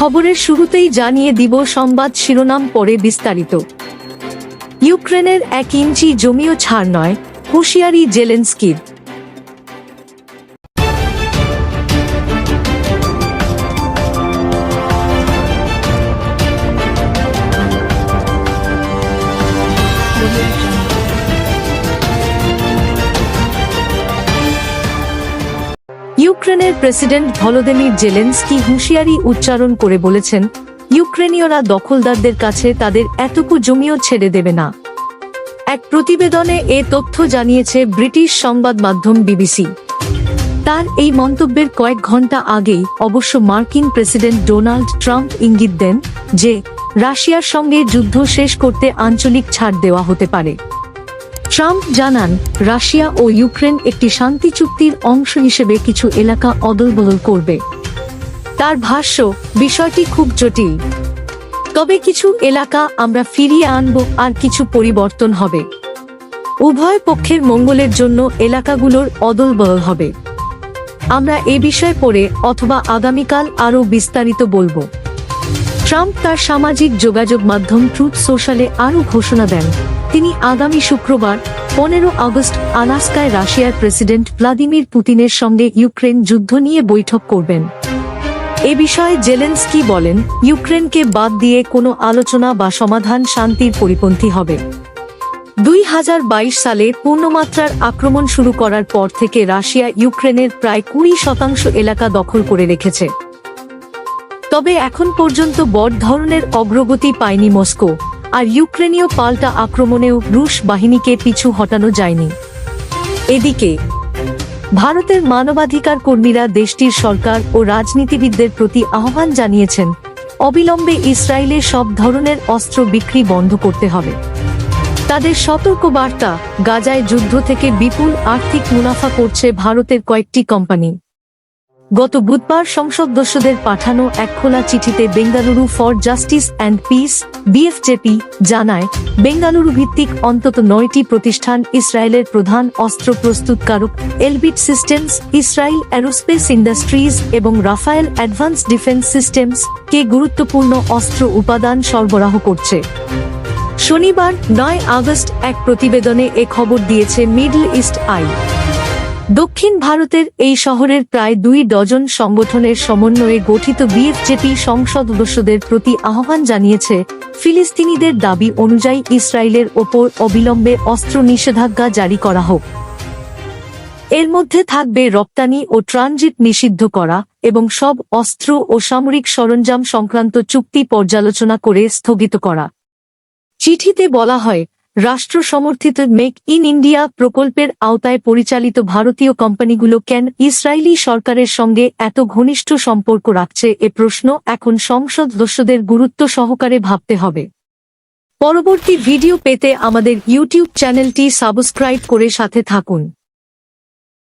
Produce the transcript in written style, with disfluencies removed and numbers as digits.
খবরের শুরুতেই জানিয়ে দিব সংবাদ শিরোনাম, পরে বিস্তারিত। ইউক্রেনের 1 ইঞ্চি জমিও ছাড় নয়, হুঁশিয়ারি জেলেনস্কির। ইউক্রেনের প্রেসিডেন্ট ভলোদিমির জেলেনস্কি হুঁশিয়ারি উচ্চারণ করে বলেছেন, ইউক্রেনীয়রা দখলদারদের কাছে তাদের এতটুকু জমিও ছেড়ে দেবে না। এক প্রতিবেদনে এ তথ্য জানিয়েছে ব্রিটিশ সংবাদ মাধ্যম বিবিসি। তার এই মন্তব্যের কয়েক ঘন্টা আগেই অবশ্য মার্কিন প্রেসিডেন্ট ডোনাল্ড ট্রাম্প ইঙ্গিত দেন যে রাশিয়ার সঙ্গে যুদ্ধ শেষ করতে আঞ্চলিক ছাড় দেওয়া হতে পারে। ট্রাম্প জানান, রাশিয়া ও ইউক্রেন একটি শান্তি চুক্তির অংশ হিসেবে কিছু এলাকা অদলবদল করবে। তার ভাষ্য, বিষয়টি খুব জটিল, তবে কিছু এলাকা আমরা ফিরিয়ে আনব আর কিছু পরিবর্তন হবে। উভয় পক্ষের মঙ্গলের জন্য এলাকাগুলোর অদলবদল হবে। আমরা এ বিষয়ে পরে অথবা আগামীকাল আরও বিস্তারিত বলবো। ট্রাম্প তার সামাজিক যোগাযোগ মাধ্যম ট্রুথ সোশ্যালে আরও ঘোষণা দেন, তিনি আগামী শুক্রবার 15 আগস্ট আলাস্কায় রাশিয়ার প্রেসিডেন্ট ভ্লাদিমির পুতিনের সঙ্গে ইউক্রেন যুদ্ধ নিয়ে বৈঠক করবেন। এ বিষয়ে জেলেনস্কি বলেন, ইউক্রেনকে বাদ দিয়ে কোনো আলোচনা বা সমাধান শান্তির পরিপন্থী হবে। 2022 সালে পূর্ণমাত্রার আক্রমণ শুরু করার পর থেকে রাশিয়া ইউক্রেনের প্রায় 20% এলাকা দখল করে রেখেছে। তবে এখন পর্যন্ত বড় ধরনের অগ্রগতি পায়নি মস্কো, আর ইউক্রেনীয় পাল্টা আক্রমণেও রুশ বাহিনীকে পিছু হটানো যায়নি। এদিকে ভারতের মানবাধিকার কর্মীরা দেশটির সরকার ও রাজনীতিবিদদের প্রতি আহ্বান জানিয়েছেন, অবিলম্বে ইসরায়েলে সব ধরনের অস্ত্র বিক্রি বন্ধ করতে হবে। তাদের সতর্কবার্তা, গাজায় যুদ্ধ থেকে বিপুল আর্থিক মুনাফা করছে ভারতের কয়েকটি কোম্পানি। গত বুধবার সংসদ সদস্যদের পাঠানো এক খোলা চিঠিতে Bengaluru for justice and peace BFJP জানায়, বেঙ্গালুরু ভিত্তিক অন্তত 9টি প্রতিষ্ঠান ইসরায়েলের প্রধান অস্ত্র প্রস্তুতকারক Elbit systems, Israel aerospace industries এবং রাফায়েল অ্যাডভান্স ডিফেন্স সিস্টেমস কে গুরুত্বপূর্ণ অস্ত্র উপাদান সরবরাহ করছে। শনিবার 9 আগস্ট এক প্রতিবেদনে এ খবর দিয়েছে মিডল ইস্ট আই। দক্ষিণ ভারতের এই শহরের প্রায় 2 ডজন সংগঠনের সমন্বয়ে গঠিত বিএফজেপি সংসদ সদস্যদের প্রতি আহ্বান জানিয়েছে, ফিলিস্তিনিদের দাবি অনুযায়ী ইসরায়েলের ওপর অবিলম্বে অস্ত্র নিষেধাজ্ঞা জারি করা হোক। এর মধ্যে থাকবে রপ্তানি ও ট্রানজিট নিষিদ্ধ করা এবং সব অস্ত্র ও সামরিক সরঞ্জাম সংক্রান্ত চুক্তি পর্যালোচনা করে স্থগিত করা। চিঠিতে বলা হয়, রাষ্ট্র সমর্থিত মেক ইন ইন্ডিয়া প্রকল্পের আওতায় পরিচালিত ভারতীয় কোম্পানিগুলো কেন ইসরায়েলি সরকারের সঙ্গে এত ঘনিষ্ঠ সম্পর্ক রাখছে, এ প্রশ্ন এখন সংসদ সদস্যদের গুরুত্ব সহকারে ভাবতে হবে। পরবর্তী ভিডিও পেতে আমাদের ইউটিউব চ্যানেলটি সাবস্ক্রাইব করে সাথে থাকুন।